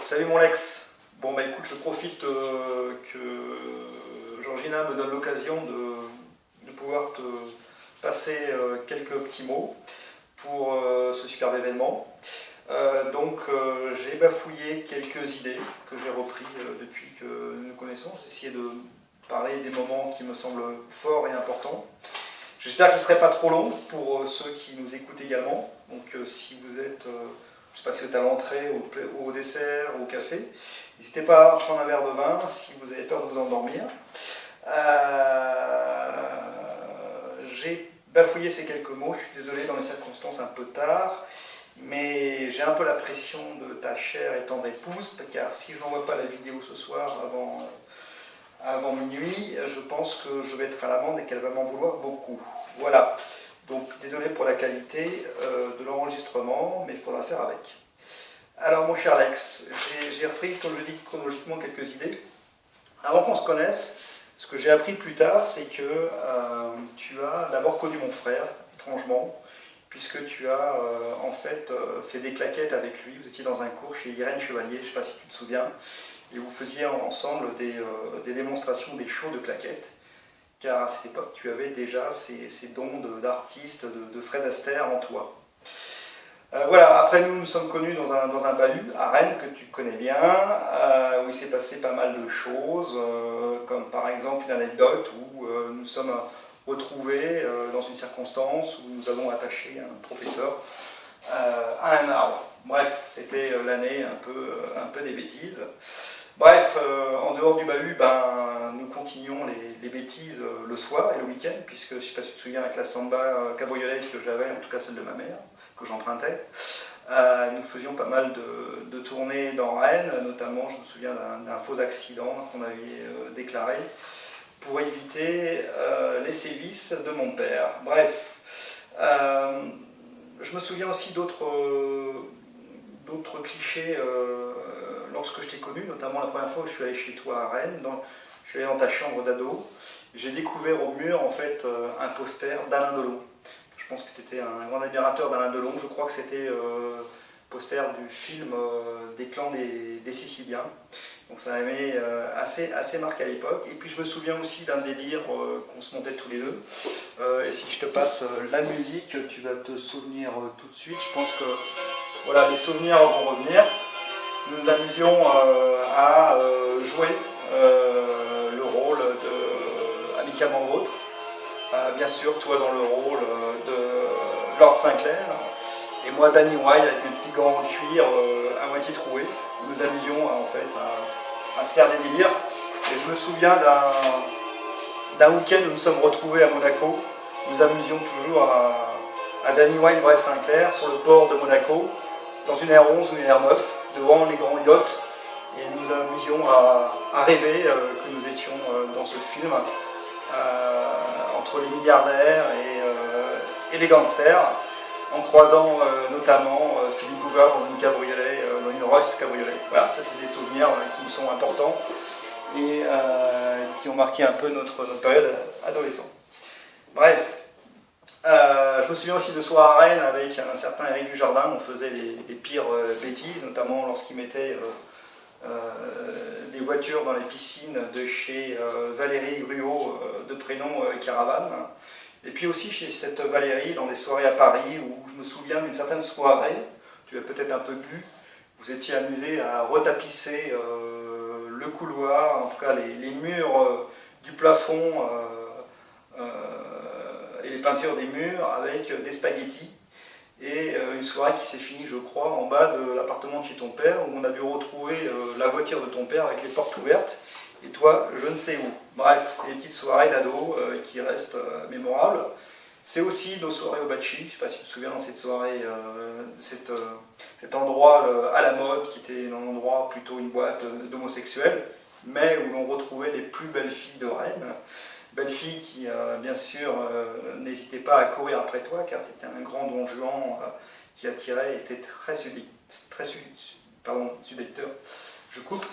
Salut mon Lex. Bon bah écoute, je profite que Georgina me donne l'occasion de pouvoir te passer quelques petits mots pour ce superbe événement. J'ai bafouillé quelques idées que j'ai repris depuis que nous nous connaissons. J'ai essayé de parler des moments qui me semblent forts et importants. J'espère que ce ne serait pas trop long pour ceux qui nous écoutent également. Donc si vous êtes, je ne sais pas si vous êtes à l'entrée, au dessert, au café, n'hésitez pas à prendre un verre de vin si vous avez peur de vous endormir. J'ai bafouillé ces quelques mots, je suis désolé dans les circonstances un peu tard, mais j'ai un peu la pression de ta chère et tendre épouse, car si je n'envoie pas la vidéo ce soir avant minuit, je pense que je vais être à l'amende et qu'elle va m'en vouloir beaucoup. Voilà, donc désolé pour la qualité de l'enregistrement, mais il faudra faire avec. Alors mon cher Alex, j'ai repris, comme je dis, chronologiquement quelques idées. Avant qu'on se connaisse, ce que j'ai appris plus tard, c'est que tu as d'abord connu mon frère, étrangement, puisque tu as fait des claquettes avec lui. Vous étiez dans un cours chez Irène Chevalier, je ne sais pas si tu te souviens, et vous faisiez ensemble des démonstrations, des shows de claquettes, car à cette époque, tu avais déjà ces dons d'artiste, de Fred Astaire en toi. Voilà, après nous sommes connus dans un bahut à Rennes que tu connais bien, où il s'est passé pas mal de choses, comme par exemple une anecdote où nous sommes retrouvés dans une circonstance où nous avons attaché un professeur à un arbre. Bref, c'était l'année un peu des bêtises. Bref, en dehors du bahut, nous continuons les bêtises le soir et le week-end, puisque je ne sais pas si tu te souviens avec la samba cabriolet que j'avais, en tout cas celle de ma mère, que j'empruntais. Nous faisions pas mal de tournées dans Rennes, notamment je me souviens d'un faux accident qu'on avait déclaré pour éviter les sévices de mon père. Bref, je me souviens aussi d'autres clichés lorsque je t'ai connu, notamment la première fois où je suis allé chez toi à Rennes, je suis allé dans ta chambre d'ado, j'ai découvert au mur en fait un poster d'Alain Delon. Je pense que tu étais un grand admirateur d'Alain Delon, je crois que c'était poster du film des clans des Siciliens. Donc ça m'avait assez marqué à l'époque. Et puis je me souviens aussi d'un délire qu'on se montait tous les deux. Et si je te passe la musique, tu vas te souvenir tout de suite. Je pense que voilà, les souvenirs vont revenir. Nous nous amusions à jouer le rôle de Amicalement Vôtre. Bien sûr, toi dans le rôle de Lord Sinclair, et moi Danny White avec mes petits gants en cuir à moitié troués. Nous nous amusions à se faire des délires. Et je me souviens d'un week-end où nous sommes retrouvés à Monaco. Nous amusions toujours à Danny White, Brett Sinclair, sur le port de Monaco, dans une R11 ou une R9, devant les grands yachts. Et nous nous amusions à rêver que nous étions dans ce film. Entre les milliardaires et les gangsters, en croisant notamment Philippe Bouvard dans une cabriolet, dans une Rolls cabriolet. Voilà, ça c'est des souvenirs qui me sont importants et qui ont marqué un peu notre période adolescente. Bref, je me souviens aussi de soir à Rennes avec un certain Éric Dujardin, on faisait les pires bêtises, notamment lorsqu'il mettait des voitures dans les piscines de chez Valérie Gruot, de prénom Caravane. Et puis aussi chez cette Valérie, dans des soirées à Paris, où je me souviens d'une certaine soirée, tu as peut-être un peu bu, vous étiez amusé à retapisser le couloir, en tout cas les murs du plafond et les peintures des murs avec des spaghettis. Et une soirée qui s'est finie, je crois, en bas de l'appartement de chez ton père, où on a dû retrouver la voiture de ton père avec les portes ouvertes, et toi, je ne sais où. Bref, c'est des petites soirées d'ado qui restent mémorables. C'est aussi nos soirées au Bachi, je ne sais pas si tu te souviens dans cette soirée, cet endroit à la mode, qui était un endroit plutôt une boîte d'homosexuels, mais où l'on retrouvait les plus belles filles de Rennes. Belle fille qui, bien sûr, n'hésitait pas à courir après toi, car tu étais un grand don Juan qui attirait et était très séducteur. Je coupe.